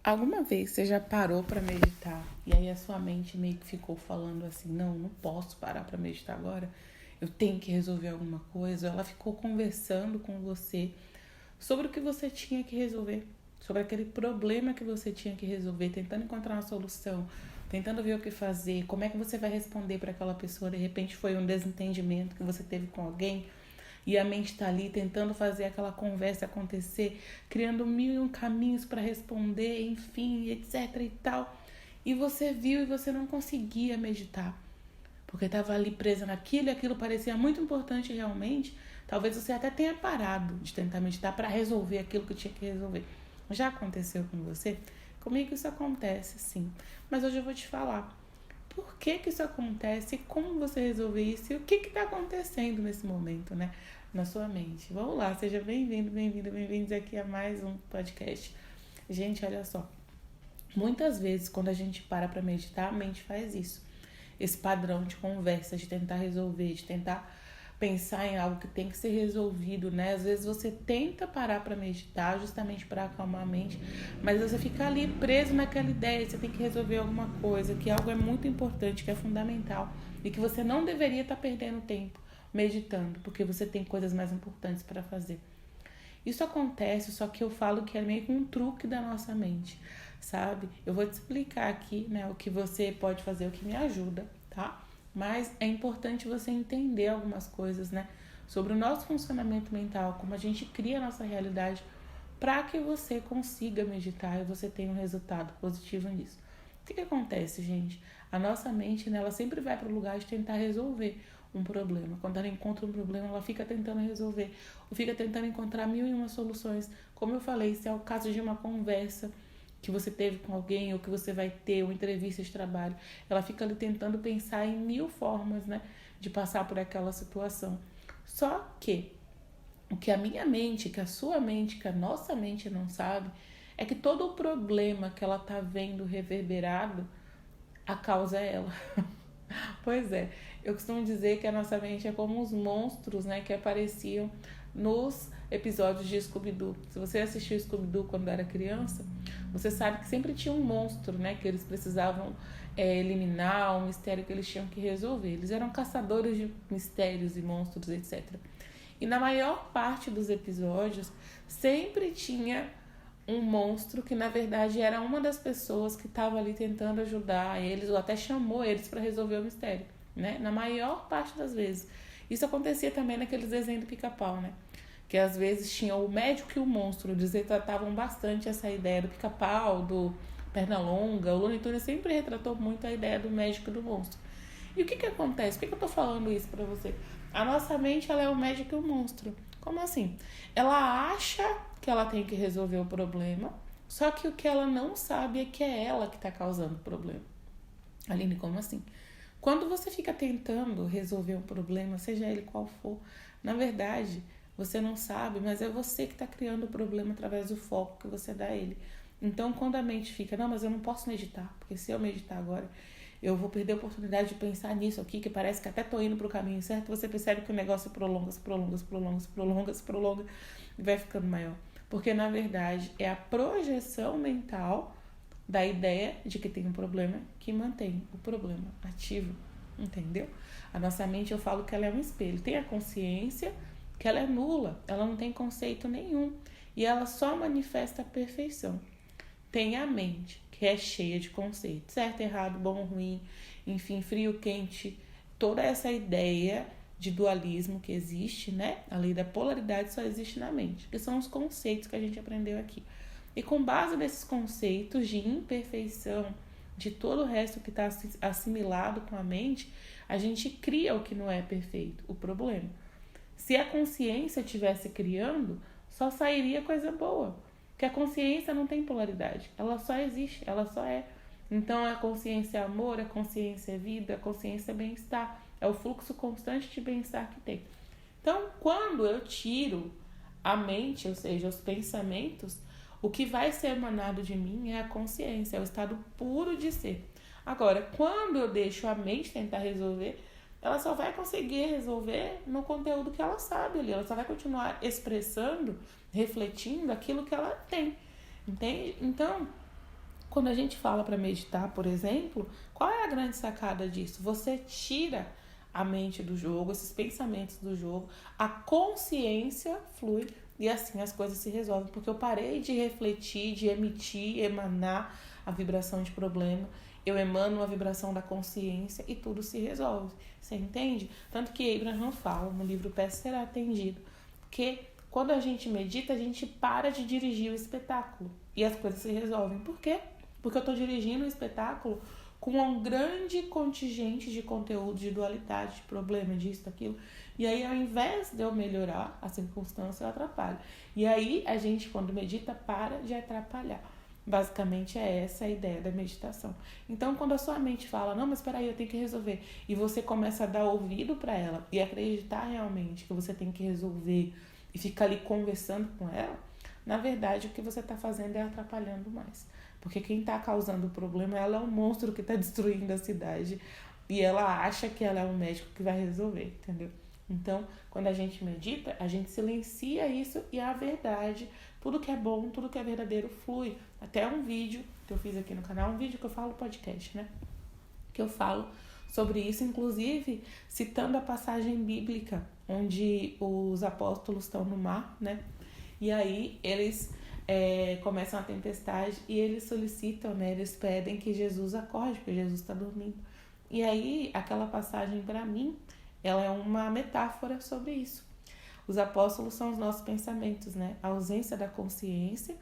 Alguma vez você já parou para meditar e aí a sua mente meio que ficou falando assim, não posso parar para meditar agora, eu tenho que resolver alguma coisa? Ela ficou conversando com você sobre o que você tinha que resolver, sobre aquele problema que você tinha que resolver, tentando encontrar uma solução, tentando ver o que fazer, como é que você vai responder para aquela pessoa. De repente foi um desentendimento que você teve com alguém e a mente está ali tentando fazer aquela conversa acontecer, criando mil e um caminhos para responder, enfim, etc e tal. E você viu e você não conseguia meditar, porque estava ali presa naquilo e aquilo parecia muito importante realmente. Talvez você até tenha parado de tentar meditar para resolver aquilo que tinha que resolver. Já aconteceu com você? Comigo isso acontece, sim. Mas hoje eu vou te falar por que isso acontece, como você resolver isso e o que está acontecendo nesse momento, né? Na sua mente. Vamos lá, seja bem-vindo, bem-vindos aqui a mais um podcast. Gente, olha só. Muitas vezes, quando a gente para meditar, a mente faz isso. Esse padrão de conversa, de tentar resolver, de tentar pensar em algo que tem que ser resolvido, né? Às vezes você tenta parar para meditar justamente para acalmar a mente, mas você fica ali preso naquela ideia, você tem que resolver alguma coisa, que algo é muito importante, que é fundamental e que você não deveria estar perdendo tempo meditando, porque você tem coisas mais importantes para fazer. Isso acontece, só que eu falo que é meio que um truque da nossa mente, sabe? Eu vou te explicar aqui, né, o que você pode fazer, o que me ajuda, tá? Mas é importante você entender algumas coisas, né, sobre o nosso funcionamento mental, como a gente cria a nossa realidade, para que você consiga meditar e você tenha um resultado positivo nisso. O que acontece, gente? A nossa mente, né, ela sempre vai para o lugar de tentar resolver um problema. Quando ela encontra um problema, ela fica tentando resolver, ou fica tentando encontrar mil e uma soluções. Como eu falei, se é o caso de uma conversa que você teve com alguém, ou que você vai ter, uma entrevista de trabalho, ela fica ali tentando pensar em mil formas, né, de passar por aquela situação. Só que o que a minha mente, que a sua mente, que a nossa mente não sabe, é que todo o problema que ela tá vendo reverberado, a causa é ela. Pois é, eu costumo dizer que a nossa mente é como os monstros, né, que apareciam nos episódios de Scooby-Doo. Se você assistiu Scooby-Doo quando era criança, você sabe que sempre tinha um monstro, né, que eles precisavam eliminar, um mistério que eles tinham que resolver. Eles eram caçadores de mistérios e monstros, etc. E na maior parte dos episódios, sempre tinha um monstro que na verdade era uma das pessoas que estava ali tentando ajudar eles, ou até chamou eles para resolver o mistério, né? Na maior parte das vezes. Isso acontecia também naqueles desenhos do Pica-Pau, né? Que às vezes tinha o médico e o monstro, eles retratavam bastante essa ideia do Pica-Pau, do Pernalonga. O Looney Tunes sempre retratou muito a ideia do médico e do monstro. E o que acontece? Por que eu tô falando isso pra você? A nossa mente, ela é o médico e o monstro. Como assim? Ela acha que ela tem que resolver o problema, só que o que ela não sabe é que é ela que tá causando o problema. Aline, como assim? Quando você fica tentando resolver um problema, seja ele qual for, na verdade, você não sabe, mas é você que está criando o problema através do foco que você dá a ele. Então, quando a mente fica, não, mas eu não posso meditar, porque se eu meditar agora, eu vou perder a oportunidade de pensar nisso aqui, que parece que até tô indo pro caminho certo, você percebe que o negócio prolonga e vai ficando maior. Porque, na verdade, é a projeção mental da ideia de que tem um problema que mantém o problema ativo, entendeu? A nossa mente, eu falo que ela é um espelho. Tem a consciência que ela é nula, ela não tem conceito nenhum e ela só manifesta a perfeição. Tem a mente, que é cheia de conceitos, certo, errado, bom, ruim, enfim, frio, quente, toda essa ideia de dualismo que existe, né? A lei da polaridade só existe na mente, que são os conceitos que a gente aprendeu aqui. E com base nesses conceitos de imperfeição, de todo o resto que está assimilado com a mente, a gente cria o que não é perfeito, o problema. Se a consciência estivesse criando, só sairia coisa boa. Porque a consciência não tem polaridade, ela só existe, ela só é. Então a consciência é amor, a consciência é vida, a consciência é bem-estar. É o fluxo constante de bem-estar que tem. Então, quando eu tiro a mente, ou seja, os pensamentos, o que vai ser emanado de mim é a consciência, é o estado puro de ser. Agora, quando eu deixo a mente tentar resolver, ela só vai conseguir resolver no conteúdo que ela sabe ali. Ela só vai continuar expressando, refletindo aquilo que ela tem. Entende? Então, Quando a gente fala para meditar, por exemplo, qual é a grande sacada disso? Você tira a mente do jogo, esses pensamentos do jogo, a consciência flui e assim as coisas se resolvem. Porque eu parei de refletir, de emitir, emanar a vibração de problema. Eu emano a vibração da consciência e tudo se resolve. Você entende? Tanto que Abraham fala no livro Peça Será Atendido que quando a gente medita, a gente para de dirigir o espetáculo e as coisas se resolvem. Por quê? Porque eu estou dirigindo o espetáculo com um grande contingente de conteúdo, de dualidade, de problema, disso, daquilo. E aí, ao invés de eu melhorar a circunstância, eu atrapalho. E aí, a gente, quando medita, para de atrapalhar. Basicamente, é essa a ideia da meditação. Então, quando a sua mente fala, não, mas espera aí, eu tenho que resolver, e você começa a dar ouvido para ela e acreditar realmente que você tem que resolver e ficar ali conversando com ela, na verdade, o que você está fazendo é atrapalhando mais. Porque quem está causando o problema, ela é um monstro que está destruindo a cidade. E ela acha que ela é um médico que vai resolver, entendeu? Então, quando a gente medita, a gente silencia isso e a verdade, tudo que é bom, tudo que é verdadeiro flui. Até um vídeo que eu fiz aqui no canal, um vídeo que eu falo podcast, né? Que eu falo sobre isso, inclusive citando a passagem bíblica, onde os apóstolos estão no mar, né? E aí eles começam a tempestade e eles solicitam, né? Eles pedem que Jesus acorde, porque Jesus está dormindo. E aí, aquela passagem, para mim, ela é uma metáfora sobre isso. Os apóstolos são os nossos pensamentos, né? A ausência da consciência.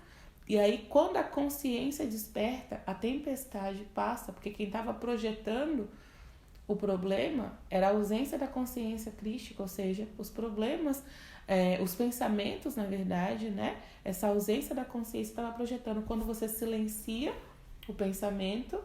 E aí, quando a consciência desperta, a tempestade passa, porque quem estava projetando o problema era a ausência da consciência crística, ou seja, os problemas, os pensamentos, na verdade, né? Essa ausência da consciência estava projetando. Quando você silencia o pensamento,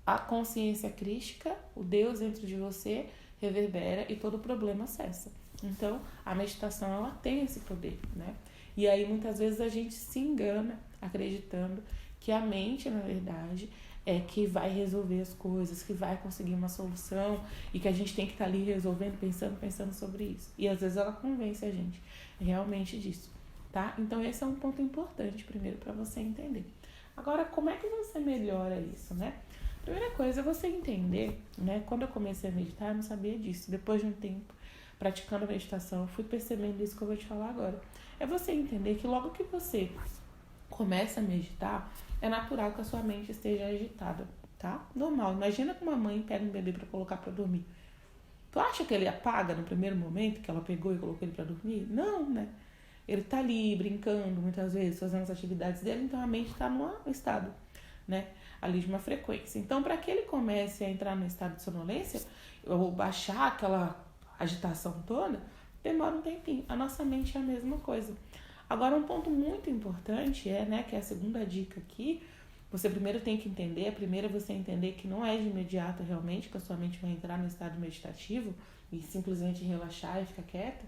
a consciência crística, o Deus dentro de você, reverbera e todo o problema cessa. Então, a meditação, ela tem esse poder, né? E aí, muitas vezes, a gente se engana acreditando que a mente, na verdade, é que vai resolver as coisas, que vai conseguir uma solução e que a gente tem que estar ali resolvendo, pensando sobre isso. E às vezes ela convence a gente realmente disso, tá? Então esse é um ponto importante primeiro para você entender. Agora, como é que você melhora isso, né? Primeira coisa é você entender, né? Quando eu comecei a meditar, eu não sabia disso. Depois de um tempo praticando a meditação, eu fui percebendo isso que eu vou te falar agora. É você entender que logo que você começa a meditar, é natural que a sua mente esteja agitada, tá? Normal. Imagina que uma mãe pega um bebê para colocar para dormir. Tu acha que ele apaga no primeiro momento que ela pegou e colocou ele para dormir? Não, né? Ele tá ali brincando muitas vezes, fazendo as atividades dele, então a mente está num estado, né? Ali de uma frequência. Então, para que ele comece a entrar no estado de sonolência, ou baixar aquela agitação toda, demora um tempinho. A nossa mente é a mesma coisa. Agora, um ponto muito importante né, que é a segunda dica aqui, você primeiro tem que entender, a primeira é você entender que não é de imediato realmente que a sua mente vai entrar no estado meditativo e simplesmente relaxar e ficar quieta,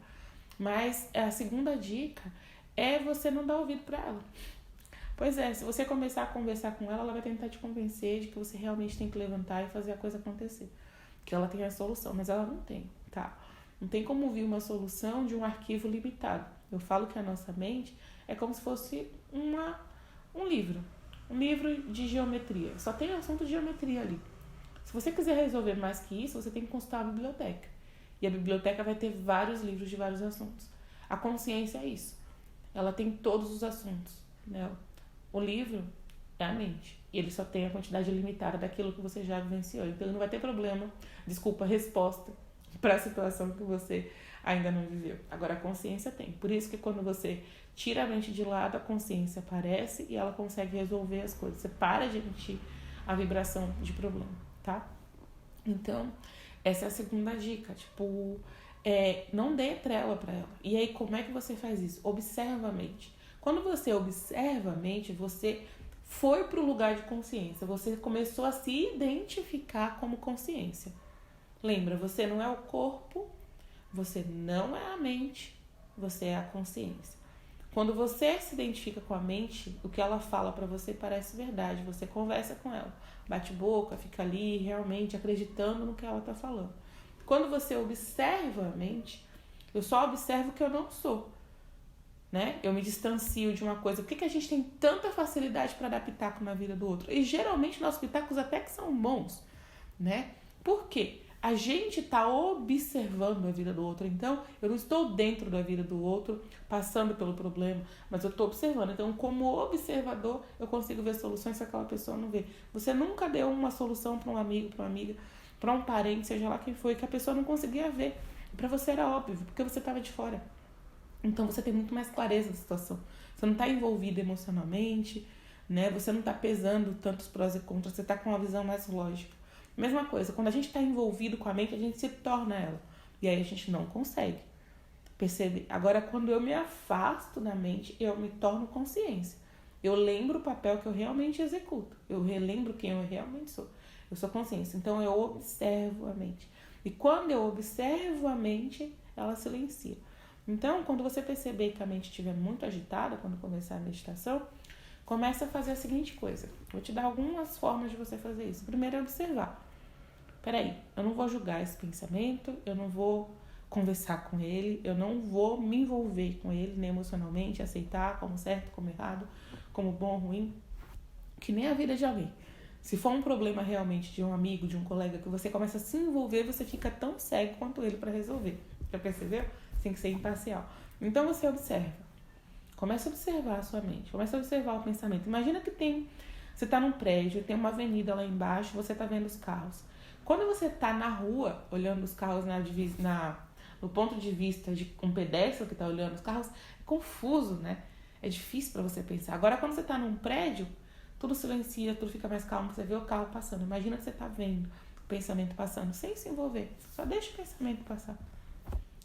mas a segunda dica é você não dar ouvido para ela. Pois é, se você começar a conversar com ela vai tentar te convencer de que você realmente tem que levantar e fazer a coisa acontecer, que ela tem a solução, mas ela não tem, tá? Não tem como vir uma solução de um arquivo limitado. Eu falo que a nossa mente é como se fosse um livro de geometria. Só tem assunto de geometria ali. Se você quiser resolver mais que isso, você tem que consultar a biblioteca. E a biblioteca vai ter vários livros de vários assuntos. A consciência é isso. Ela tem todos os assuntos, né? O livro é a mente. E ele só tem a quantidade limitada daquilo que você já vivenciou. Então ele não vai ter resposta para a situação que você ainda não viveu. Agora a consciência tem. Por isso que quando você tira a mente de lado, a consciência aparece e ela consegue resolver as coisas. Você para de emitir a vibração de problema, tá? Então, essa é a segunda dica. Tipo, não dê trela para ela. E aí, como é que você faz isso? Observa a mente. Quando você observa a mente, você foi para o lugar de consciência. Você começou a se identificar como consciência. Lembra, você não é o corpo, você não é a mente, você é a consciência. Quando você se identifica com a mente, o que ela fala para você parece verdade. Você conversa com ela, bate boca, fica ali realmente acreditando no que ela está falando. Quando você observa a mente, eu só observo o que eu não sou. né? Eu me distancio de uma coisa. Por que a gente tem tanta facilidade para dar pitaco na vida do outro? E geralmente nossos pitacos até que são bons, né? Por quê? A gente tá observando a vida do outro. Então, eu não estou dentro da vida do outro, passando pelo problema, mas eu estou observando. Então, como observador, eu consigo ver soluções que aquela pessoa não vê. Você nunca deu uma solução para um amigo, para uma amiga, para um parente, seja lá quem foi, que a pessoa não conseguia ver. Para você era óbvio, porque você estava de fora. Então, você tem muito mais clareza da situação. Você não está envolvido emocionalmente, né? Você não está pesando tantos prós e contras, você está com uma visão mais lógica. Mesma coisa, quando a gente está envolvido com a mente, a gente se torna ela. E aí a gente não consegue perceber. Agora, quando eu me afasto da mente, eu me torno consciência. Eu lembro o papel que eu realmente executo. Eu relembro quem eu realmente sou. Eu sou consciência. Então, eu observo a mente. E quando eu observo a mente, ela silencia. Então, quando você perceber que a mente estiver muito agitada, quando começar a meditação, começa a fazer a seguinte coisa. Vou te dar algumas formas de você fazer isso. Primeiro é observar. Peraí, eu não vou julgar esse pensamento, eu não vou conversar com ele, eu não vou me envolver com ele, nem emocionalmente, aceitar como certo, como errado, como bom ou ruim, que nem a vida de alguém. Se for um problema realmente de um amigo, de um colega, que você começa a se envolver, você fica tão cego quanto ele para resolver. Já percebeu? Você tem que ser imparcial. Então você observa. Começa a observar a sua mente, começa a observar o pensamento. Imagina que você está num prédio, tem uma avenida lá embaixo, você está vendo os carros. Quando você está na rua, olhando os carros no ponto de vista de um pedestre que está olhando os carros, é confuso, né? É difícil para você pensar. Agora, quando você está num prédio, tudo silencia, tudo fica mais calmo, você vê o carro passando. Imagina que você está vendo o pensamento passando, sem se envolver. Só deixa o pensamento passar.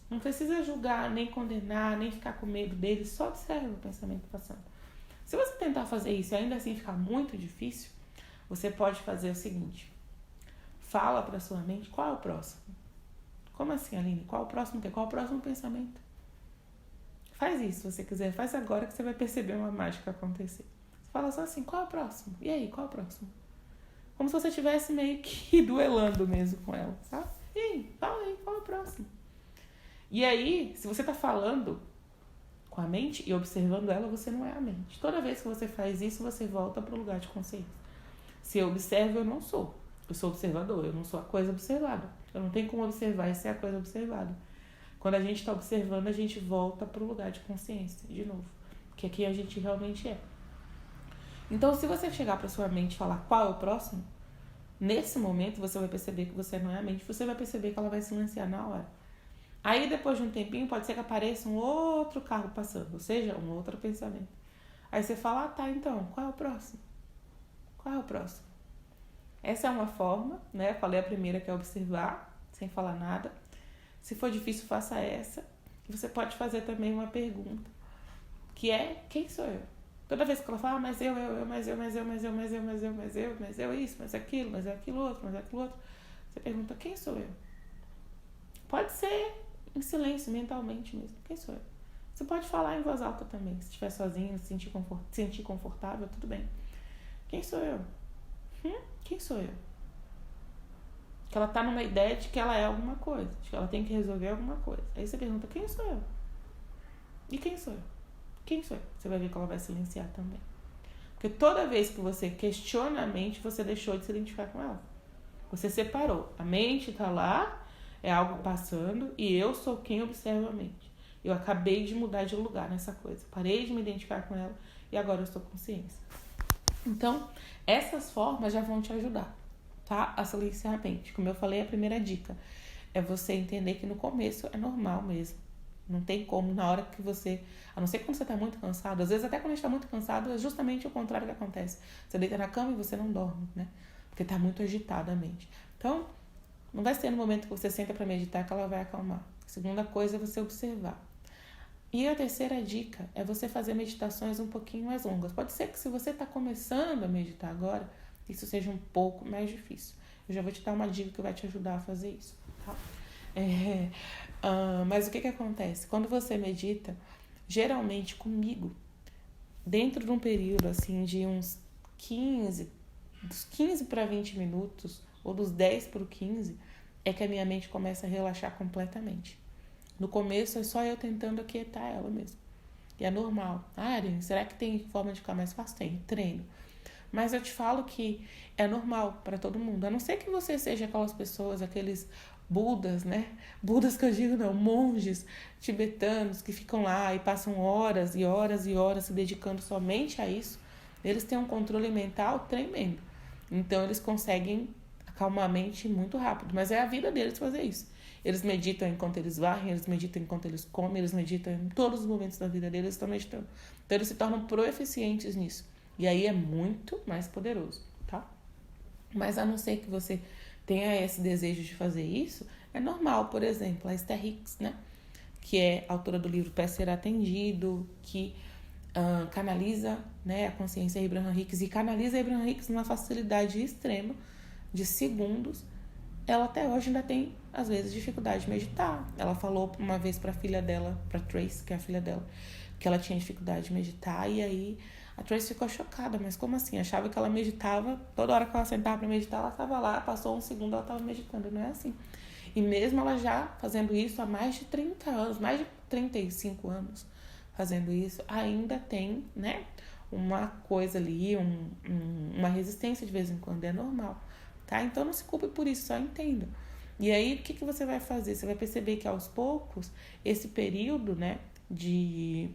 Não precisa julgar, nem condenar, nem ficar com medo dele, só observa o pensamento passando. Se você tentar fazer isso e ainda assim ficar muito difícil, você pode fazer o seguinte. Fala para sua mente qual é o próximo. Como assim, Aline? Qual é o próximo quê? Qual é o próximo pensamento? Faz isso se você quiser. Faz agora que você vai perceber uma mágica acontecer. Você fala só assim, qual é o próximo? E aí, qual é o próximo? Como se você estivesse meio que duelando mesmo com ela, sabe? E aí, fala aí, qual é o próximo? E aí, se você tá falando com a mente e observando ela, você não é a mente. Toda vez que você faz isso, você volta para o lugar de consciência. Se eu observo, eu não sou. Eu sou observador, eu não sou a coisa observada. Eu não tenho como observar e ser a coisa observada. Quando a gente está observando, a gente volta para o lugar de consciência, de novo. Que aqui a gente realmente é. Então, se você chegar para sua mente e falar qual é o próximo, nesse momento você vai perceber que você não é a mente, você vai perceber que ela vai silenciar na hora. Aí, depois de um tempinho, pode ser que apareça um outro carro passando, ou seja, um outro pensamento. Aí você fala, tá, então, qual é o próximo? Qual é o próximo? Essa é uma forma, né? Falei a primeira, que é observar, sem falar nada. Se for difícil, faça essa. E você pode fazer também uma pergunta, que é, quem sou eu? Toda vez que ela fala, mas eu, mas eu, isso, mas aquilo outro, você pergunta, quem sou eu? Pode ser em silêncio, mentalmente mesmo. Quem sou eu? Você pode falar em voz alta também. Se estiver sozinho, se sentir confortável, tudo bem. Quem sou eu? Quem sou eu? Que ela tá numa ideia de que ela é alguma coisa, de que ela tem que resolver alguma coisa. Aí você pergunta, quem sou eu? E quem sou eu? Quem sou eu? Você vai ver que ela vai silenciar também. Porque toda vez que você questiona a mente, você deixou de se identificar com ela. Você separou. A mente tá lá, é algo passando, e eu sou quem observa a mente. Eu acabei de mudar de lugar nessa coisa. Parei de me identificar com ela e agora eu sou consciência. Então, essas formas já vão te ajudar, tá? A silenciar a mente. Como eu falei, a primeira dica é você entender que no começo é normal mesmo. Não tem como, na hora que você... A não ser quando você tá muito cansado. Às vezes, até quando a gente tá muito cansado, é justamente o contrário que acontece. Você deita na cama e você não dorme, né? Porque tá muito agitada a mente. Então, não vai ser no momento que você senta para meditar que ela vai acalmar. A segunda coisa é você observar. E a terceira dica é você fazer meditações um pouquinho mais longas. Pode ser que se você está começando a meditar agora, isso seja um pouco mais difícil. Eu já vou te dar uma dica que vai te ajudar a fazer isso, tá? Mas o que acontece? Quando você medita, geralmente comigo, dentro de um período assim de uns 15 para 20 minutos, ou dos 10 para o 15, é que a minha mente começa a relaxar completamente. No começo é só eu tentando aquietar ela mesmo. E é normal. Ah, Aline, será que tem forma de ficar mais fácil? Tem, treino. Mas eu te falo que é normal para todo mundo. A não ser que você seja aquelas pessoas, aqueles budas, né? Budas que eu digo não, monges tibetanos que ficam lá e passam horas e horas e horas se dedicando somente a isso. Eles têm um controle mental tremendo. Então eles conseguem acalmar a mente muito rápido. Mas é a vida deles fazer isso. Eles meditam enquanto eles varrem, eles meditam enquanto eles comem, eles meditam em todos os momentos da vida deles, eles estão meditando. Então eles se tornam proeficientes nisso. E aí é muito mais poderoso, tá? Mas a não ser que você tenha esse desejo de fazer isso, é normal. Por exemplo, a Esther Hicks, né? Que é autora do livro Peça Ser Atendido, que canaliza, né, a consciência Abraham Hicks e canaliza Abraham Hicks numa facilidade extrema de segundos. Ela até hoje ainda tem, às vezes, dificuldade de meditar. Ela falou uma vez pra filha dela, pra Trace, que é a filha dela, que ela tinha dificuldade de meditar. E aí a Trace ficou chocada. Mas como assim? Achava que ela meditava, toda hora que ela sentava pra meditar, ela estava lá, passou um segundo, ela estava meditando. Não é assim. E mesmo ela já fazendo isso há mais de 30 anos, mais de 35 anos fazendo isso, ainda tem, né, uma coisa ali, uma resistência de vez em quando. É normal. Tá? Então não se culpe por isso, só entenda. E aí o que você vai fazer? Você vai perceber que aos poucos esse período, né, de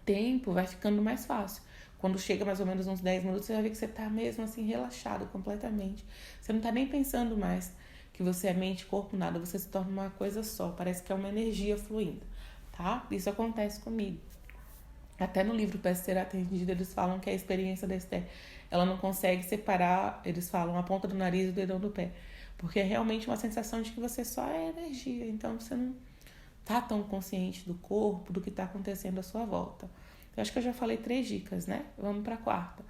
tempo vai ficando mais fácil. Quando chega mais ou menos uns 10 minutos, você vai ver que você tá mesmo assim relaxado completamente. Você não tá nem pensando mais que você é mente, corpo, nada. Você se torna uma coisa só. Parece que é uma energia fluindo, tá? Isso acontece comigo. Até no livro Peça Ser Atendido, eles falam que a experiência da Esther, ela não consegue separar, eles falam, a ponta do nariz e o dedão do pé. Porque é realmente uma sensação de que você só é energia. Então, você não tá tão consciente do corpo, do que tá acontecendo à sua volta. Eu acho que eu já falei 3 dicas, né? Vamos pra quarta.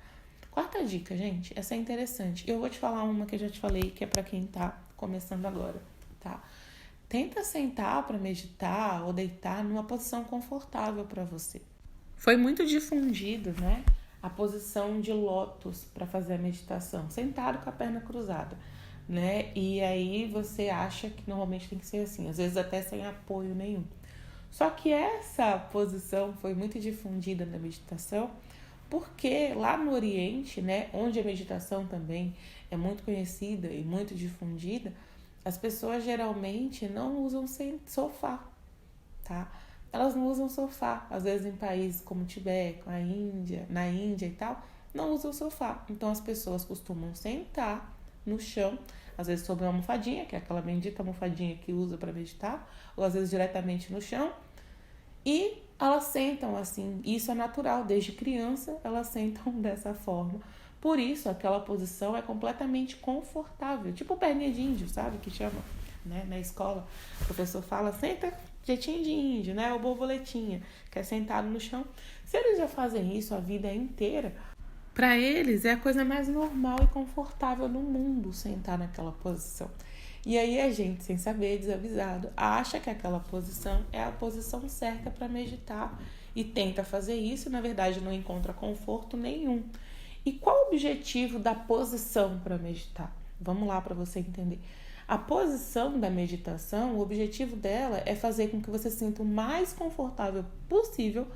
Quarta dica, gente, essa é interessante. Eu vou te falar uma que eu já te falei, que é pra quem tá começando agora, tá? Tenta sentar pra meditar ou deitar numa posição confortável pra você. Foi muito difundido, né, a posição de lótus para fazer a meditação, sentado com a perna cruzada, né? E aí você acha que normalmente tem que ser assim, às vezes até sem apoio nenhum. Só que essa posição foi muito difundida na meditação, porque lá no Oriente, né, onde a meditação também é muito conhecida e muito difundida, as pessoas geralmente não usam sofá, tá? Elas não usam sofá. Às vezes em países como o Tibete, na Índia e tal, não usam sofá. Então as pessoas costumam sentar no chão, às vezes sobre uma almofadinha, que é aquela bendita almofadinha que usa para meditar, ou às vezes diretamente no chão, e elas sentam assim. Isso é natural, desde criança elas sentam dessa forma. Por isso aquela posição é completamente confortável, tipo perninha de índio, sabe, que chama, né, na escola. O professor fala, senta jeitinho de índio, né? Ou borboletinha, que é sentado no chão. Se eles já fazem isso a vida inteira, para eles é a coisa mais normal e confortável do mundo sentar naquela posição. E aí a gente, sem saber, desavisado, acha que aquela posição é a posição certa para meditar e tenta fazer isso e na verdade não encontra conforto nenhum. E qual o objetivo da posição para meditar? Vamos lá para você entender. A posição da meditação, o objetivo dela é fazer com que você se sinta o mais confortável possível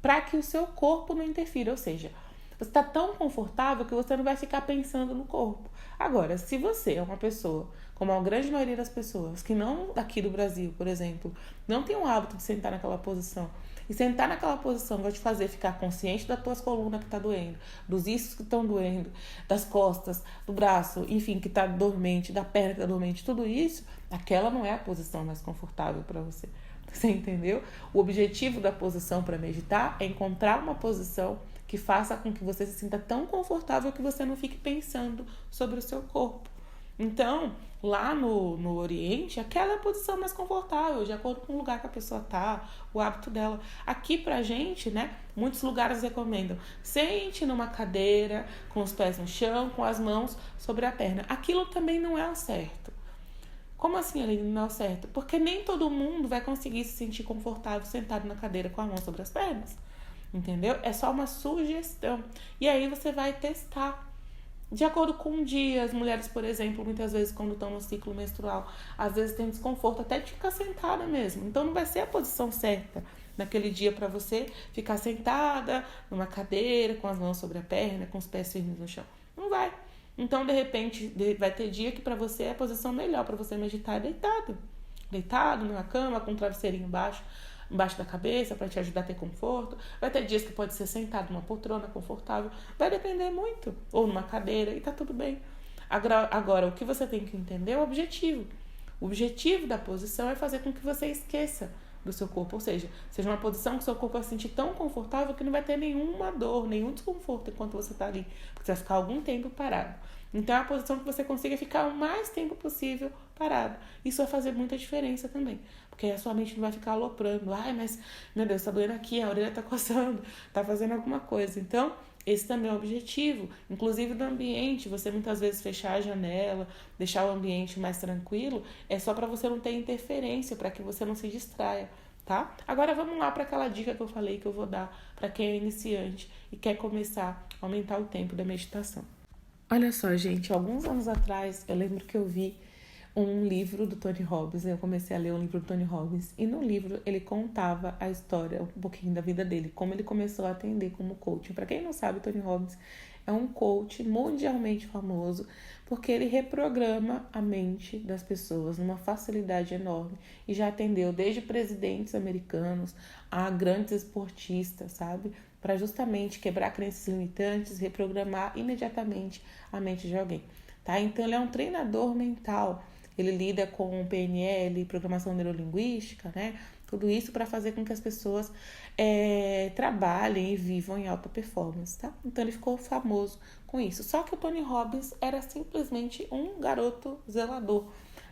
para que o seu corpo não interfira. Ou seja, você está tão confortável que você não vai ficar pensando no corpo. Agora, se você é uma pessoa, como a grande maioria das pessoas, que não aqui do Brasil, por exemplo, não tem o hábito de sentar naquela posição, e sentar naquela posição vai te fazer ficar consciente das tuas colunas que tá doendo, dos isquios que estão doendo, das costas, do braço, enfim, que tá dormente, da perna que tá dormente, tudo isso, aquela não é a posição mais confortável para você. Você entendeu? O objetivo da posição para meditar é encontrar uma posição que faça com que você se sinta tão confortável que você não fique pensando sobre o seu corpo. Então, lá no Oriente, aquela é a posição mais confortável, de acordo com o lugar que a pessoa tá, o hábito dela. Aqui pra gente, né, muitos lugares recomendam, sente numa cadeira, com os pés no chão, com as mãos sobre a perna. Aquilo também não é o certo. Como assim, Aline, não é o certo? Porque nem todo mundo vai conseguir se sentir confortável sentado na cadeira com a mão sobre as pernas. Entendeu? É só uma sugestão. E aí você vai testar. De acordo com o dia, as mulheres, por exemplo, muitas vezes quando estão no ciclo menstrual, às vezes tem desconforto até de ficar sentada mesmo. Então não vai ser a posição certa, naquele dia para você ficar sentada numa cadeira, com as mãos sobre a perna, com os pés firmes no chão. Não vai. Então, de repente, vai ter dia que para você é a posição melhor para você meditar é deitado. Deitado numa cama, com um travesseirinho embaixo da cabeça, para te ajudar a ter conforto. Vai ter dias que pode ser sentado numa poltrona confortável. Vai depender muito. Ou numa cadeira, e tá tudo bem. Agora, o que você tem que entender é o objetivo. O objetivo da posição é fazer com que você esqueça do seu corpo. Ou seja uma posição que o seu corpo vai se sentir tão confortável que não vai ter nenhuma dor, nenhum desconforto enquanto você tá ali. Porque você vai ficar algum tempo parado. Então, é a posição que você consiga ficar o mais tempo possível parado. Isso vai fazer muita diferença também. Porque a sua mente não vai ficar aloprando. Ai, mas, meu Deus, tá doendo aqui, a orelha tá coçando, tá fazendo alguma coisa. Então, esse também é o objetivo. Inclusive do ambiente, você muitas vezes fechar a janela, deixar o ambiente mais tranquilo, é só para você não ter interferência, para que você não se distraia, tá? Agora vamos lá para aquela dica que eu falei que eu vou dar para quem é iniciante e quer começar a aumentar o tempo da meditação. Olha só, gente, alguns anos atrás eu lembro que eu vi um livro do Tony Robbins, eu comecei a ler um livro do Tony Robbins, e no livro ele contava a história, um pouquinho da vida dele, como ele começou a atender como coach. Para quem não sabe, Tony Robbins é um coach mundialmente famoso, porque ele reprograma a mente das pessoas numa facilidade enorme, e já atendeu desde presidentes americanos a grandes esportistas, sabe? Para justamente quebrar crenças limitantes, reprogramar imediatamente a mente de alguém, tá? Então ele é um treinador mental. Ele lida com PNL, programação neurolinguística, né? Tudo isso para fazer com que as pessoas trabalhem e vivam em alta performance, tá? Então ele ficou famoso com isso. Só que o Tony Robbins era simplesmente um garoto zelador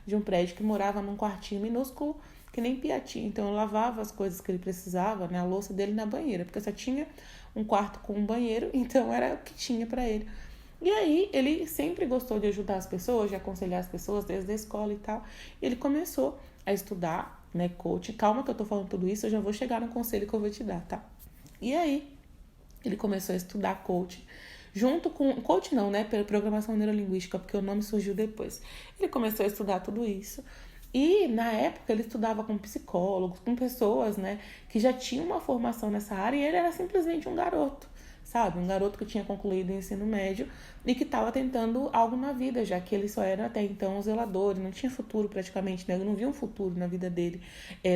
de um prédio que morava num quartinho minúsculo, que nem piatinho. Então eu lavava as coisas que ele precisava, né? A louça dele na banheira, porque só tinha um quarto com um banheiro, então era o que tinha para ele. E aí, ele sempre gostou de ajudar as pessoas, de aconselhar as pessoas desde a escola e tal. E ele começou a estudar, né, coach. Calma que eu tô falando tudo isso, eu já vou chegar no conselho que eu vou te dar, tá? E aí, ele começou a estudar coach, junto com... Coach não, né, pela programação neurolinguística, porque o nome surgiu depois. Ele começou a estudar tudo isso. E, na época, ele estudava com psicólogos, com pessoas, né, que já tinham uma formação nessa área, e ele era simplesmente um garoto. Sabe, um garoto que tinha concluído o ensino médio e que estava tentando algo na vida, já que ele só era até então um zelador, ele não tinha futuro praticamente, né? Eu não via um futuro na vida dele,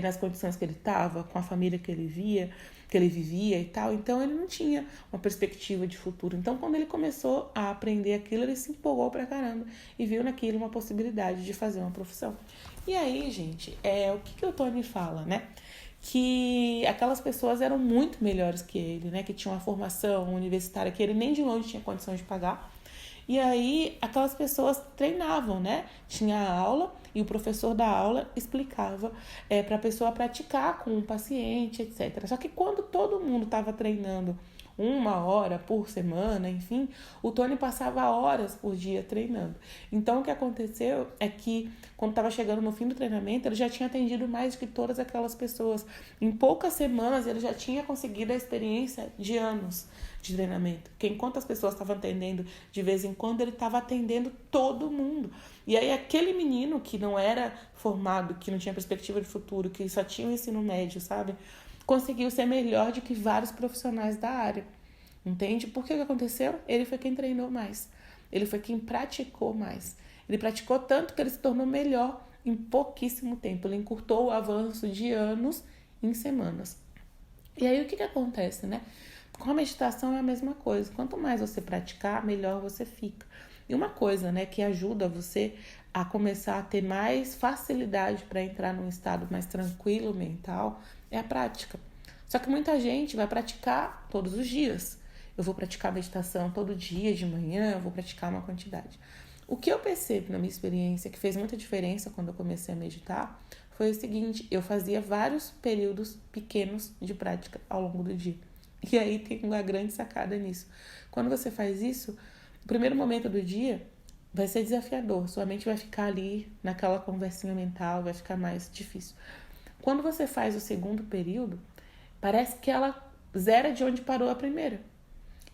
nas condições que ele estava, com a família que ele vivia e tal, então ele não tinha uma perspectiva de futuro. Então, quando ele começou a aprender aquilo, ele se empolgou pra caramba e viu naquilo uma possibilidade de fazer uma profissão. E aí, gente, o que o Tony fala, né? Que aquelas pessoas eram muito melhores que ele, né? Que tinham uma formação universitária que ele nem de longe tinha condições de pagar. E aí, aquelas pessoas treinavam, né? Tinha aula e o professor da aula explicava para a pessoa praticar com o paciente, etc. Só que quando todo mundo estava treinando 1 hora por semana, enfim, o Tony passava horas por dia treinando. Então, o que aconteceu é que, quando estava chegando no fim do treinamento, ele já tinha atendido mais do que todas aquelas pessoas. Em poucas semanas, ele já tinha conseguido a experiência de anos de treinamento. Porque enquanto as pessoas estavam atendendo de vez em quando, ele estava atendendo todo mundo. E aí, aquele menino que não era formado, que não tinha perspectiva de futuro, que só tinha o ensino médio, sabe? Conseguiu ser melhor do que vários profissionais da área, entende? Por que aconteceu? Ele foi quem treinou mais, ele foi quem praticou mais, ele praticou tanto que ele se tornou melhor em pouquíssimo tempo, ele encurtou o avanço de anos em semanas. E aí o que acontece, né? Com a meditação é a mesma coisa, quanto mais você praticar, melhor você fica. E uma coisa, né, que ajuda você a começar a ter mais facilidade para entrar num estado mais tranquilo mental é a prática. Só que muita gente vai praticar todos os dias. Eu vou praticar meditação todo dia, de manhã, eu vou praticar uma quantidade. O que eu percebo na minha experiência, que fez muita diferença quando eu comecei a meditar, foi o seguinte: eu fazia vários períodos pequenos de prática ao longo do dia. E aí tem uma grande sacada nisso. Quando você faz isso, o primeiro momento do dia vai ser desafiador. Sua mente vai ficar ali naquela conversinha mental, vai ficar mais difícil. Quando você faz o segundo período, parece que ela zera de onde parou a primeira.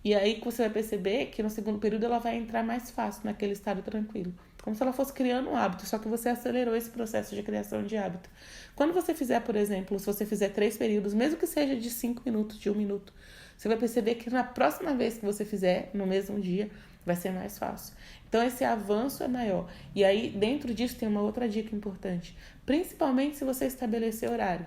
E aí você vai perceber que no segundo período ela vai entrar mais fácil naquele estado tranquilo. Como se ela fosse criando um hábito, só que você acelerou esse processo de criação de hábito. Quando você fizer, por exemplo, se você fizer 3 períodos, mesmo que seja de 5 minutos, de 1 minuto, você vai perceber que na próxima vez que você fizer, no mesmo dia, vai ser mais fácil. Então esse avanço é maior. E aí, dentro disso, tem uma outra dica importante. Principalmente se você estabelecer horário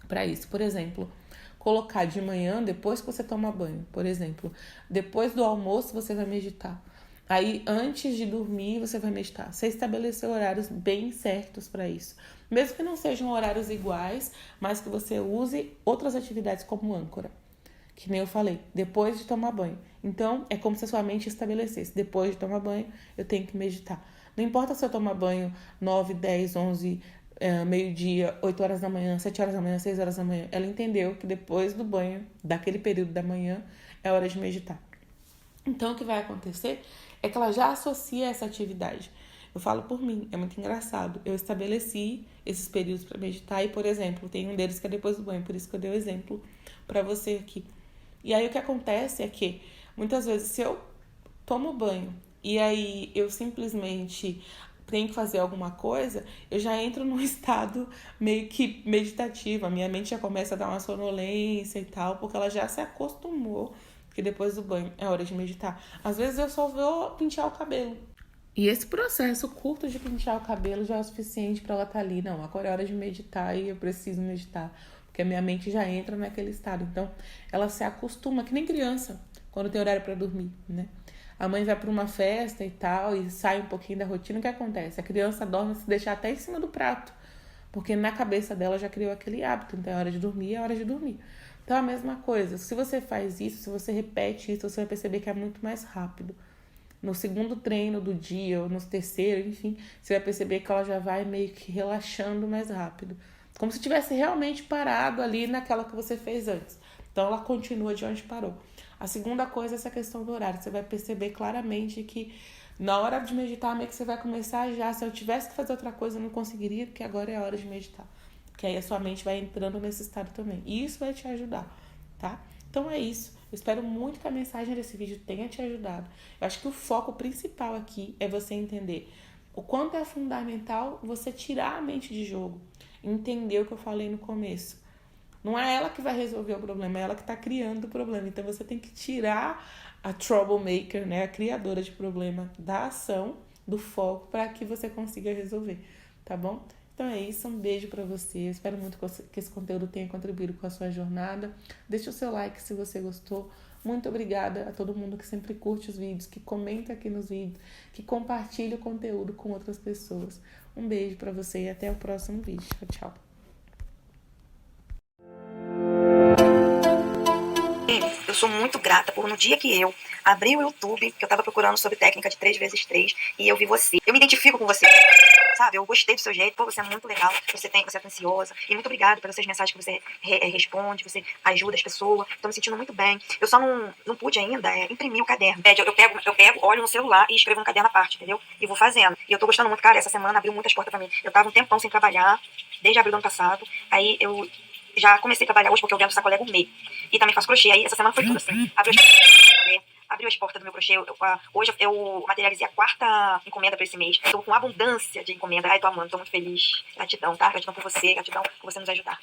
para isso. Por exemplo, colocar de manhã, depois que você toma banho. Por exemplo, depois do almoço você vai meditar. Aí, antes de dormir, você vai meditar. Você estabeleceu horários bem certos para isso. Mesmo que não sejam horários iguais, mas que você use outras atividades como âncora. Que nem eu falei, depois de tomar banho. Então, é como se a sua mente estabelecesse. Depois de tomar banho, eu tenho que meditar. Não importa se eu tomar banho 9, 10, 11, meio-dia, 8 horas da manhã, 7 horas da manhã, 6 horas da manhã. Ela entendeu que depois do banho, daquele período da manhã, é hora de meditar. Então, o que vai acontecer é que ela já associa essa atividade. Eu falo por mim, é muito engraçado. Eu estabeleci esses períodos para meditar e, por exemplo, tem um deles que é depois do banho, por isso que eu dei o exemplo para você aqui. E aí o que acontece é que, muitas vezes, se eu tomo banho e aí eu simplesmente tenho que fazer alguma coisa, eu já entro num estado meio que meditativo. A minha mente já começa a dar uma sonolência e tal, porque ela já se acostumou que depois do banho é hora de meditar. Às vezes eu só vou pentear o cabelo. E esse processo curto de pentear o cabelo já é o suficiente para ela estar ali. Não, agora é hora de meditar e eu preciso meditar. Porque a minha mente já entra naquele estado. Então, ela se acostuma, que nem criança, quando tem horário para dormir, né? A mãe vai para uma festa e tal, e sai um pouquinho da rotina, o que acontece? A criança dorme se deixar até em cima do prato. Porque na cabeça dela já criou aquele hábito. Então, é hora de dormir, é hora de dormir. Então, a mesma coisa. Se você faz isso, se você repete isso, você vai perceber que é muito mais rápido. No segundo treino do dia, ou no terceiro, enfim, você vai perceber que ela já vai meio que relaxando mais rápido. Como se tivesse realmente parado ali naquela que você fez antes. Então, ela continua de onde parou. A segunda coisa é essa questão do horário. Você vai perceber claramente que na hora de meditar, meio que você vai começar já. Se eu tivesse que fazer outra coisa, eu não conseguiria, porque agora é a hora de meditar. Porque aí a sua mente vai entrando nesse estado também. E isso vai te ajudar, tá? Então é isso. Eu espero muito que a mensagem desse vídeo tenha te ajudado. Eu acho que o foco principal aqui é você entender o quanto é fundamental você tirar a mente de jogo. Entender o que eu falei no começo. Não é ela que vai resolver o problema, é ela que está criando o problema. Então você tem que tirar a troublemaker, né, a criadora de problema, da ação, do foco, para que você consiga resolver, tá bom? Então é isso, um beijo pra você. Eu espero muito que esse conteúdo tenha contribuído com a sua jornada. Deixa o seu like se você gostou. Muito obrigada a todo mundo que sempre curte os vídeos, que comenta aqui nos vídeos, que compartilha o conteúdo com outras pessoas. Um beijo pra você e até o próximo vídeo. Tchau, tchau. Eu sou muito grata por no dia que eu abri o YouTube, que eu tava procurando sobre técnica de 3x3, e eu vi você. Eu me identifico com você, sabe? Eu gostei do seu jeito, pô, você é muito legal, você é atenciosa, e muito obrigada pelas suas mensagens que você responde, você ajuda as pessoas, tô me sentindo muito bem. Eu só não pude ainda imprimir o caderno. Eu pego, olho no celular e escrevo um caderno à parte, entendeu? E vou fazendo. E eu tô gostando muito, cara, essa semana abriu muitas portas pra mim. Eu tava um tempão sem trabalhar, desde abril do ano passado, aí eu já comecei a trabalhar hoje porque eu vendo sacolé gourmet. E também faço crochê. Aí essa semana foi tudo assim. Abriu as portas do meu crochê. Hoje eu materializei a 4ª encomenda para esse mês. Estou com abundância de encomenda. Ai, tô amando, tô muito feliz. Gratidão, tá? Gratidão por você, gratidão por você nos ajudar.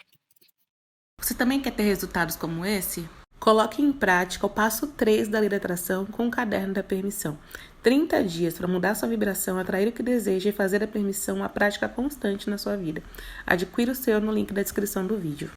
Você também quer ter resultados como esse? Coloque em prática o passo 3 da lei da atração com o caderno da permissão. 30 dias para mudar sua vibração, atrair o que deseja e fazer a permissão uma prática constante na sua vida. Adquira o seu no link da descrição do vídeo.